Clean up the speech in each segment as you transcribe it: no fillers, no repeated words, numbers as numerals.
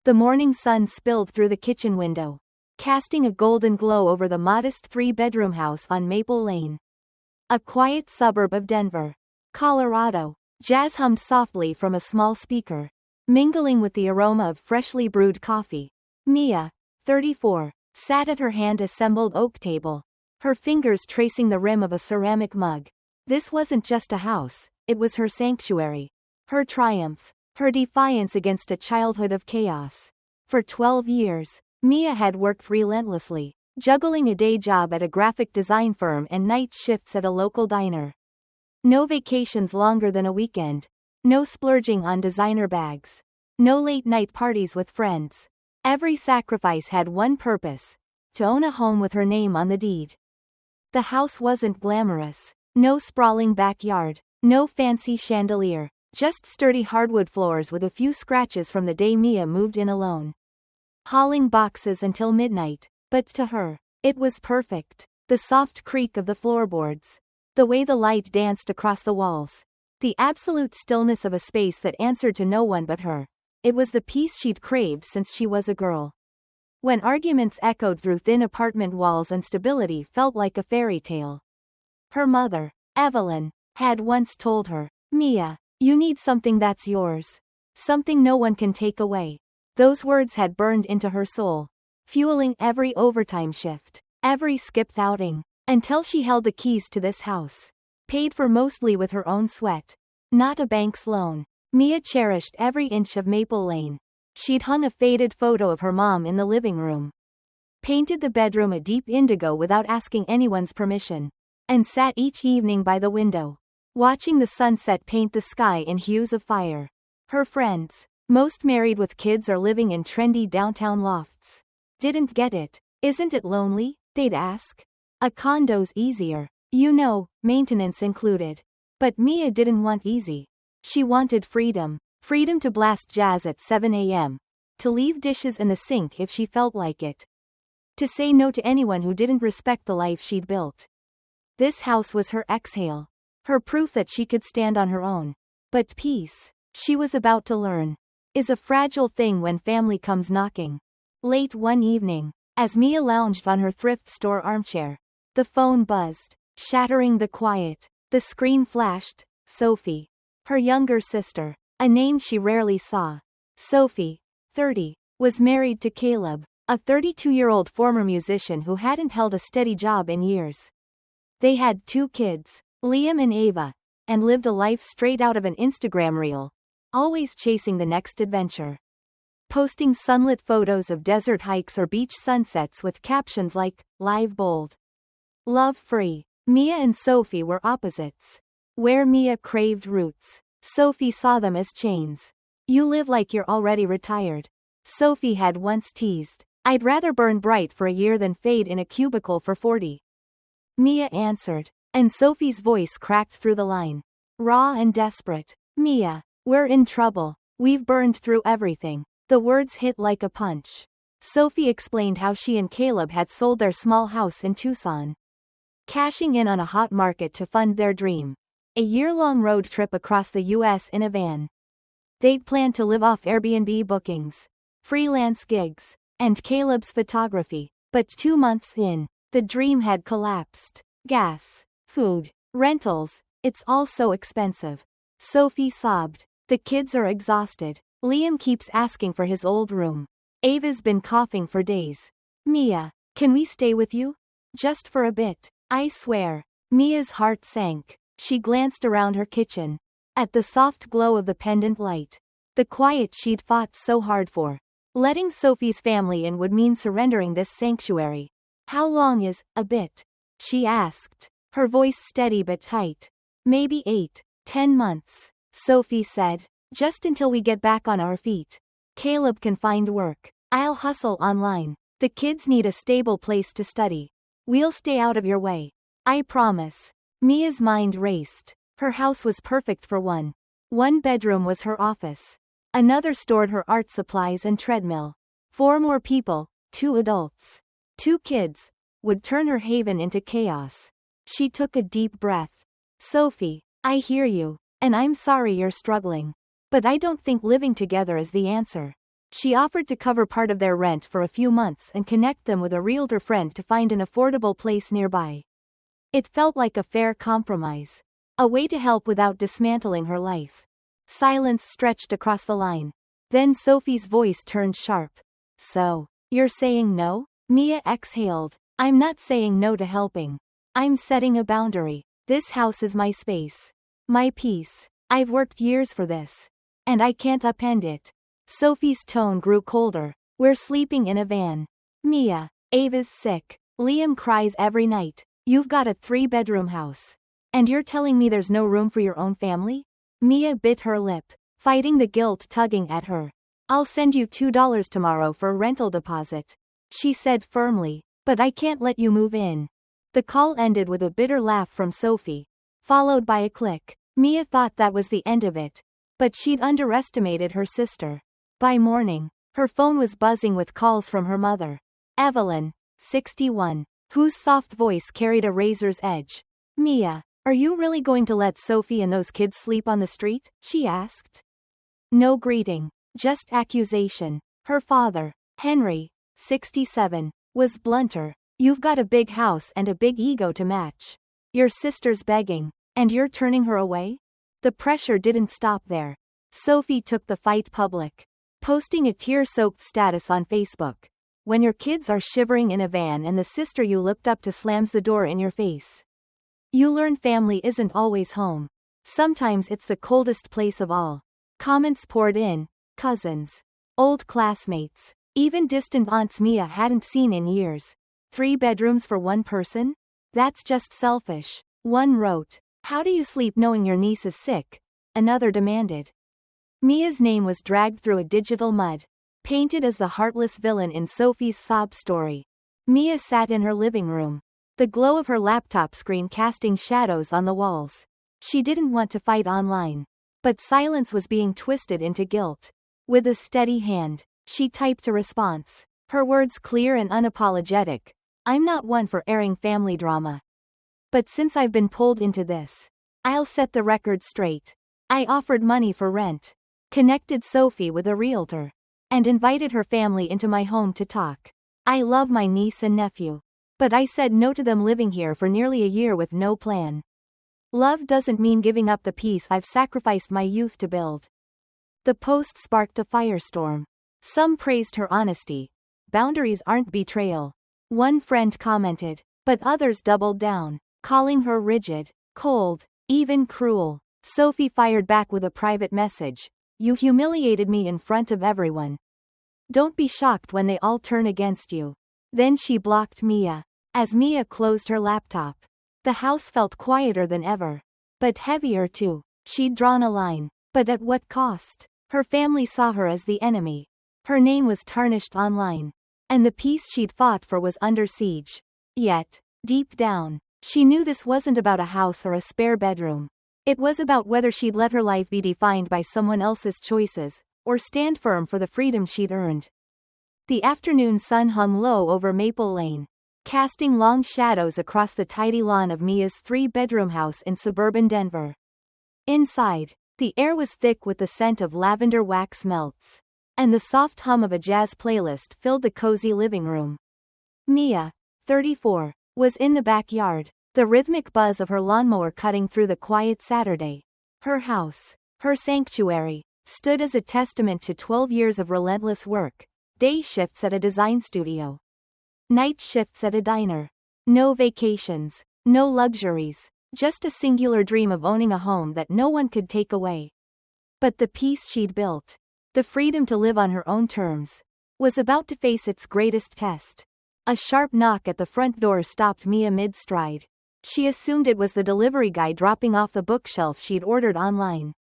The morning sun spilled through the kitchen window, casting a golden glow over the modest three-bedroom house on Maple Lane. A quiet suburb of Denver, Colorado. Jazz hummed softly from a small speaker, mingling with the aroma of freshly brewed coffee. Mia, 34, sat at her hand-assembled oak table, her fingers tracing the rim of a ceramic mug. This wasn't just a house, it was her sanctuary. Her triumph. Her defiance against a childhood of chaos. For 12 years, Mia had worked relentlessly, juggling a day job at a graphic design firm and night shifts at a local diner. No vacations longer than a weekend. No splurging on designer bags. No late-night parties with friends. Every sacrifice had one purpose: to own a home with her name on the deed. The house wasn't glamorous. No sprawling backyard. No fancy chandelier. Just sturdy hardwood floors with a few scratches from the day Mia moved in alone. Hauling boxes until midnight, but to her, it was perfect. The soft creak of the floorboards. The way the light danced across the walls. The absolute stillness of a space that answered to no one but her. It was the peace she'd craved since she was a girl. When arguments echoed through thin apartment walls and stability felt like a fairy tale. Her mother, Evelyn, had once told her, "Mia, you need something that's yours. Something no one can take away." Those words had burned into her soul, fueling every overtime shift, every skipped outing, until she held the keys to this house. Paid for mostly with her own sweat. Not a bank's loan. Mia cherished every inch of Maple Lane. She'd hung a faded photo of her mom in the living room. Painted the bedroom a deep indigo without asking anyone's permission. And sat each evening by the window, watching the sunset paint the sky in hues of fire. Her friends, most married with kids or living in trendy downtown lofts, didn't get it. "Isn't it lonely?" they'd ask. "A condo's easier. You know, maintenance included." But Mia didn't want easy. She wanted freedom. Freedom to blast jazz at 7 a.m. To leave dishes in the sink if she felt like it. To say no to anyone who didn't respect the life she'd built. This house was her exhale. Her proof that she could stand on her own. But peace, she was about to learn, is a fragile thing when family comes knocking. Late one evening, as Mia lounged on her thrift store armchair, the phone buzzed, shattering the quiet. The screen flashed. Sophie. Her younger sister. A name she rarely saw. Sophie, 30, was married to Caleb, a 32-year-old former musician who hadn't held a steady job in years. They had 2 kids, Liam and Ava, and lived a life straight out of an Instagram reel, always chasing the next adventure. Posting sunlit photos of desert hikes or beach sunsets with captions like, "Live bold. Love free." Mia and Sophie were opposites. Where Mia craved roots, Sophie saw them as chains. "You live like you're already retired." Sophie had once teased, "I'd rather burn bright for a year than fade in a cubicle for 40. Mia answered, and Sophie's voice cracked through the line. Raw and desperate. "Mia, we're in trouble. We've burned through everything." The words hit like a punch. Sophie explained how she and Caleb had sold their small house in Tucson, cashing in on a hot market to fund their dream. A year-long road trip across the U.S. in a van. They'd planned to live off Airbnb bookings, freelance gigs, and Caleb's photography. But 2 months in, the dream had collapsed. Gas, food, rentals, it's all so expensive. Sophie sobbed. The kids are exhausted. Liam keeps asking for his old room. Ava's been coughing for days. "Mia, can we stay with you? Just for a bit, I swear." Mia's heart sank. She glanced around her kitchen. At the soft glow of the pendant light. The quiet she'd fought so hard for. Letting Sophie's family in would mean surrendering this sanctuary. "How long is a bit?" she asked, her voice steady but tight. "Maybe 8, 10 months, Sophie said. "Just until we get back on our feet. Caleb can find work. I'll hustle online. The kids need a stable place to study. We'll stay out of your way. I promise." Mia's mind raced. Her house was perfect for one. One bedroom was her office. Another stored her art supplies and treadmill. 4 more people, 2 adults, 2 kids, would turn her haven into chaos. She took a deep breath. "Sophie, I hear you, and I'm sorry you're struggling. But I don't think living together is the answer." She offered to cover part of their rent for a few months and connect them with a realtor friend to find an affordable place nearby. It felt like a fair compromise. A way to help without dismantling her life. Silence stretched across the line. Then Sophie's voice turned sharp. So, you're saying no? Mia exhaled. I'm not saying no to helping. I'm setting a boundary. This house is my space. My peace. I've worked years for this. And I can't upend it. Sophie's tone grew colder. We're sleeping in a van. Mia. Ava's sick. Liam cries every night. You've got a 3-bedroom house. And you're telling me there's no room for your own family? Mia bit her lip, fighting the guilt tugging at her. I'll send you $2 tomorrow for a rental deposit, she said firmly, but I can't let you move in. The call ended with a bitter laugh from Sophie, followed by a click. Mia thought that was the end of it, but she'd underestimated her sister. By morning, her phone was buzzing with calls from her mother, Evelyn, 61, whose soft voice carried a razor's edge. Mia, are you really going to let Sophie and those kids sleep on the street? She asked. No greeting, just accusation. Her father, Henry, 67, was blunter. You've got a big house and a big ego to match. Your sister's begging, and you're turning her away? The pressure didn't stop there. Sophie took the fight public, posting a tear-soaked status on Facebook. When your kids are shivering in a van and the sister you looked up to slams the door in your face, you learn family isn't always home. Sometimes it's the coldest place of all. Comments poured in. Cousins, old classmates, even distant aunts Mia hadn't seen in years. 3 bedrooms for one person? That's just selfish. One wrote, how do you sleep knowing your niece is sick? Another demanded. Mia's name was dragged through a digital mud, painted as the heartless villain in Sophie's sob story. Mia sat in her living room, the glow of her laptop screen casting shadows on the walls. She didn't want to fight online, but silence was being twisted into guilt. With a steady hand, she typed a response, her words clear and unapologetic. I'm not one for airing family drama. But since I've been pulled into this, I'll set the record straight. I offered money for rent, connected Sophie with a realtor, and invited her family into my home to talk. I love my niece and nephew, but I said no to them living here for nearly a year with no plan. Love doesn't mean giving up the peace I've sacrificed my youth to build. The post sparked a firestorm. Some praised her honesty. Boundaries aren't betrayal, one friend commented, but others doubled down, calling her rigid, cold, even cruel. Sophie fired back with a private message. You humiliated me in front of everyone. Don't be shocked when they all turn against you. Then she blocked Mia. As Mia closed her laptop, the house felt quieter than ever. But heavier too. She'd drawn a line. But at what cost? Her family saw her as the enemy. Her name was tarnished online. And the peace she'd fought for was under siege. Yet, deep down, she knew this wasn't about a house or a spare bedroom. It was about whether she'd let her life be defined by someone else's choices, or stand firm for the freedom she'd earned. The afternoon sun hung low over Maple Lane, casting long shadows across the tidy lawn of Mia's 3-bedroom house in suburban Denver. Inside, the air was thick with the scent of lavender wax melts, and the soft hum of a jazz playlist filled the cozy living room. Mia, 34, was in the backyard, the rhythmic buzz of her lawnmower cutting through the quiet Saturday. Her house, her sanctuary, stood as a testament to 12 years of relentless work, day shifts at a design studio, night shifts at a diner. No vacations, no luxuries, just a singular dream of owning a home that no one could take away. But the peace she'd built, the freedom to live on her own terms, was about to face its greatest test. A sharp knock at the front door stopped Mia mid-stride. She assumed it was the delivery guy dropping off the bookshelf she'd ordered online.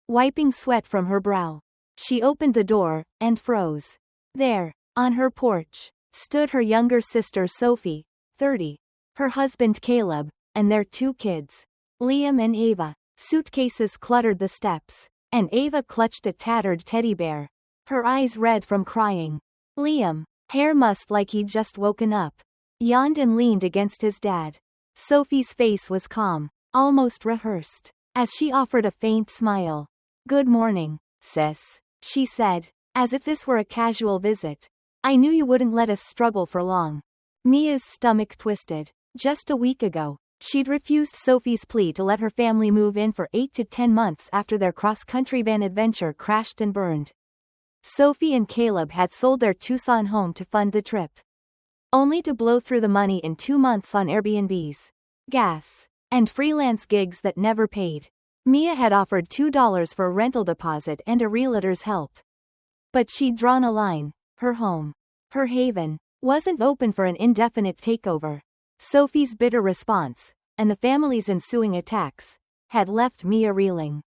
Wiping sweat from her brow, she opened the door, and froze. There, on her porch, stood her younger sister Sophie, 30, her husband Caleb, and their 2 kids, Liam and Ava. Suitcases cluttered the steps, and Ava clutched a tattered teddy bear, her eyes red from crying. Liam, hair mussed like he'd just woken up, yawned and leaned against his dad. Sophie's face was calm, almost rehearsed, as she offered a faint smile. Good morning, sis, she said, As if this were a casual visit. I knew you wouldn't let us struggle for long. Mia's stomach twisted. Just a week ago, she'd refused Sophie's plea to let her family move in for 8 to 10 months after their cross-country van adventure crashed and burned. Sophie and Caleb had sold their Tucson home to fund the trip, only to blow through the money in 2 months on Airbnbs, gas, and freelance gigs that never paid. Mia had offered $2 for a rental deposit and a realtor's help. But she'd drawn a line. Her home, her haven, wasn't open for an indefinite takeover. Sophie's bitter response, and the family's ensuing attacks, had left Mia reeling.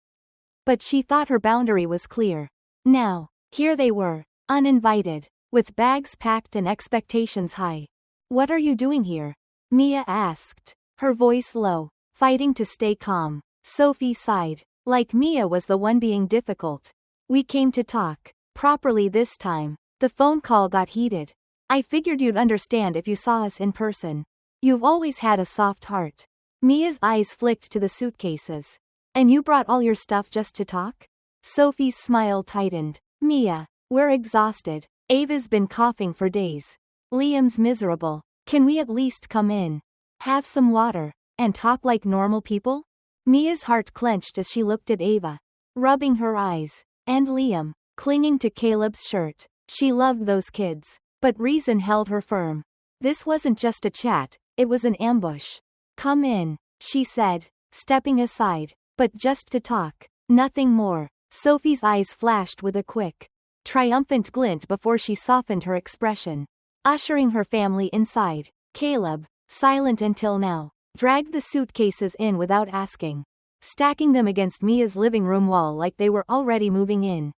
But she thought her boundary was clear. Now, here they were, uninvited, with bags packed and expectations high. "What are you doing here?" Mia asked, her voice low, fighting to stay calm. Sophie sighed, like Mia was the one being difficult. "We came to talk, properly this time." The phone call got heated. "I figured you'd understand if you saw us in person. You've always had a soft heart." Mia's eyes flicked to the suitcases. "And you brought all your stuff just to talk?" Sophie's smile tightened. "Mia, we're exhausted. Ava's been coughing for days. Liam's miserable. Can we at least come in, have some water, and talk like normal people?" Mia's heart clenched as she looked at Ava, rubbing her eyes, and Liam, clinging to Caleb's shirt. She loved those kids, but reason held her firm. This wasn't just a chat, it was an ambush. "Come in," she said, stepping aside, "but just to talk, nothing more." Sophie's eyes flashed with a quick, triumphant glint before she softened her expression. Ushering her family inside, Caleb, silent until now, dragged the suitcases in without asking, stacking them against Mia's living room wall like they were already moving in.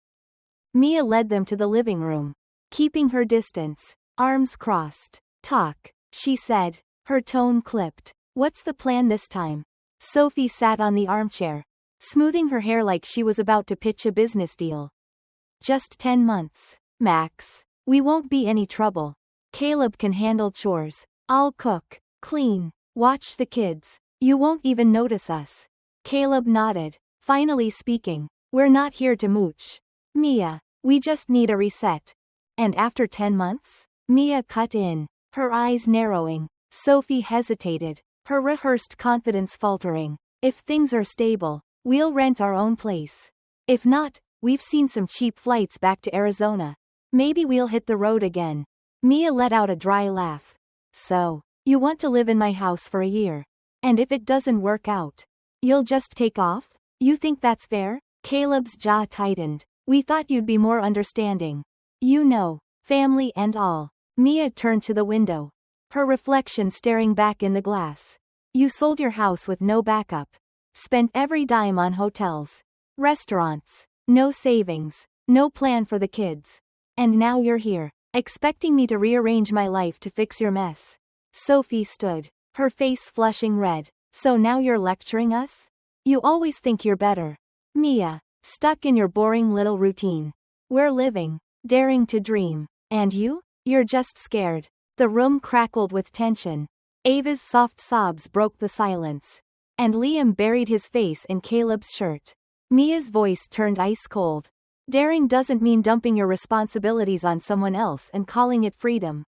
Mia led them to the living room, keeping her distance, arms crossed. "Talk," she said, her tone clipped. "What's the plan this time?" Sophie sat on the armchair, smoothing her hair like she was about to pitch a business deal. "Just 10 months, max. We won't be any trouble. Caleb can handle chores. I'll cook, clean, watch the kids. You won't even notice us." Caleb nodded, finally speaking. "We're not here to mooch, Mia. We just need a reset." "And after 10 months? Mia cut in, her eyes narrowing. Sophie hesitated, her rehearsed confidence faltering. "If things are stable, we'll rent our own place. If not, we've seen some cheap flights back to Arizona. Maybe we'll hit the road again." Mia let out a dry laugh. "So, you want to live in my house for a year? And if it doesn't work out, you'll just take off? You think that's fair?" Caleb's jaw tightened. "We thought you'd be more understanding. You know, family and all." Mia turned to the window, her reflection staring back in the glass. "You sold your house with no backup. Spent every dime on hotels, restaurants, no savings, no plan for the kids. And now you're here, expecting me to rearrange my life to fix your mess." Sophie stood, her face flushing red. "So now you're lecturing us? You always think you're better, Mia, stuck in your boring little routine. We're living, daring to dream. And you're just scared." The room crackled with tension. Ava's soft sobs broke the silence, and Liam buried his face in Caleb's shirt. Mia's voice turned ice cold. "Daring doesn't mean dumping your responsibilities on someone else and calling it freedom.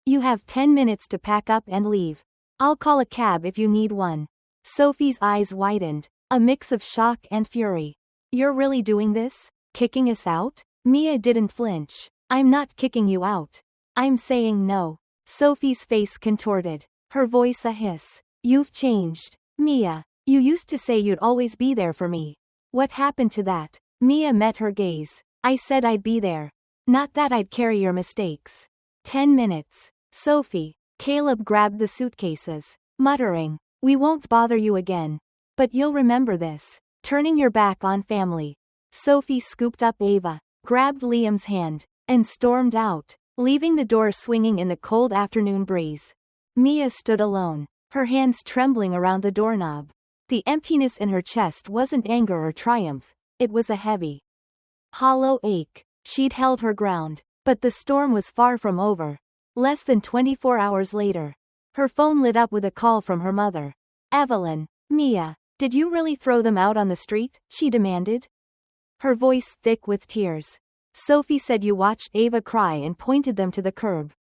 You have 10 minutes to pack up and leave. I'll call a cab if you need one." Sophie's eyes widened, a mix of shock and fury. "You're really doing this? Kicking us out?" Mia didn't flinch. "I'm not kicking you out. I'm saying no." Sophie's face contorted, her voice a hiss. "You've changed, Mia. You used to say you'd always be there for me. What happened to that?" Mia met her gaze. "I said I'd be there. Not that I'd carry your mistakes." 10 minutes. Sophie. Caleb grabbed the suitcases, muttering, "We won't bother you again. But you'll remember this. Turning your back on family." Sophie scooped up Ava, grabbed Liam's hand, and stormed out, leaving the door swinging in the cold afternoon breeze. Mia stood alone, her hands trembling around the doorknob. The emptiness in her chest wasn't anger or triumph, it was a heavy, hollow ache. She'd held her ground, but the storm was far from over. Less than 24 hours later, her phone lit up with a call from her mother. "Evelyn, Mia, did you really throw them out on the street?" she demanded, her voice thick with tears. Sophie said you watched Ava cry and pointed them to the curb.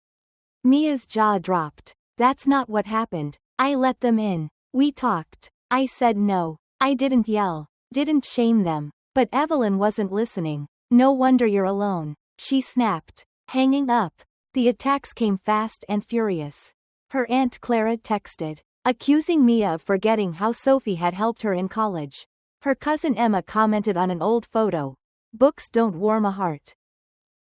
Mia's jaw dropped. That's not what happened. I let them in. We talked. I said no. I didn't yell. Didn't shame them. But Evelyn wasn't listening. No wonder you're alone. She snapped. Hanging up. The attacks came fast and furious. Her Aunt Clara texted, accusing Mia of forgetting how Sophie had helped her in college. Her cousin Emma commented on an old photo. Books don't warm a heart.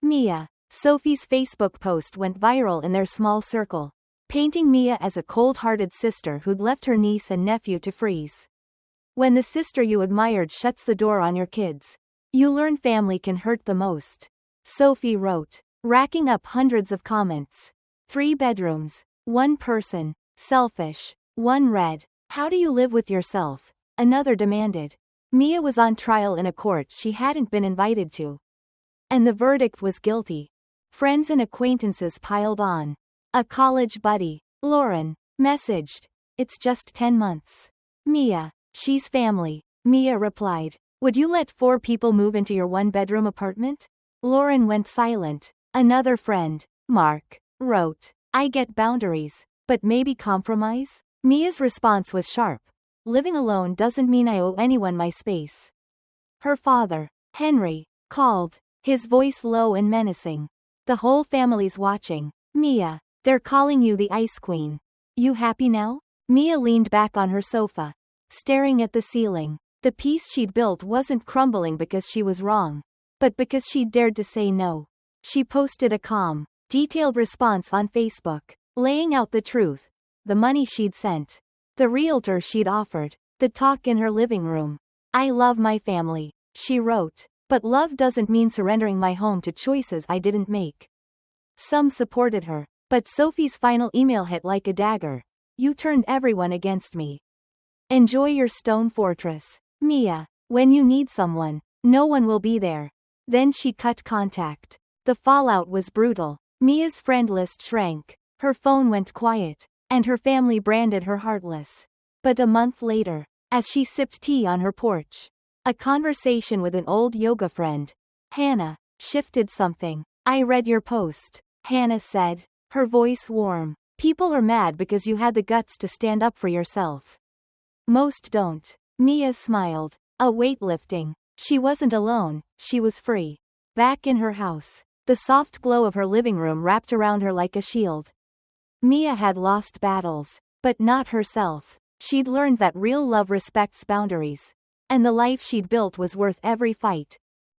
Mia. Sophie's Facebook post went viral in their small circle, painting Mia as a cold-hearted sister who'd left her niece and nephew to freeze. When the sister you admired shuts the door on your kids, you learn family can hurt the most. Sophie wrote, racking up hundreds of comments. 3 bedrooms, 1 person, selfish. One read, how do you live with yourself? Another demanded. Mia was on trial in a court she hadn't been invited to. And the verdict was guilty. Friends and acquaintances piled on. A college buddy, Lauren, messaged, it's just 10 months. Mia, she's family. Mia replied, would you let 4 people move into your 1-bedroom apartment? Lauren went silent. Another friend, Mark, wrote, I get boundaries, but maybe compromise? Mia's response was sharp. Living alone doesn't mean I owe anyone my space. Her father, Henry, called, his voice low and menacing. The whole family's watching. Mia, they're calling you the Ice Queen. You happy now? Mia leaned back on her sofa, staring at the ceiling. The piece she'd built wasn't crumbling because she was wrong, but because she'd dared to say no. She posted a calm, detailed response on Facebook, laying out the truth, the money she'd sent, the realtor she'd offered, the talk in her living room. I love my family, she wrote, but love doesn't mean surrendering my home to choices I didn't make. Some supported her, but Sophie's final email hit like a dagger. You turned everyone against me. Enjoy your stone fortress, Mia. When you need someone, no one will be there. Then she cut contact. The fallout was brutal. Mia's friend list shrank. Her phone went quiet, and her family branded her heartless. But a month later, as she sipped tea on her porch, a conversation with an old yoga friend, Hannah, shifted something. I read your post, Hannah said, her voice warm. People are mad because you had the guts to stand up for yourself. Most don't. Mia smiled. A weight lifting. She wasn't alone, she was free. Back in her house, the soft glow of her living room wrapped around her like a shield. Mia had lost battles, but not herself. She'd learned that real love respects boundaries. And the life she'd built was worth every fight.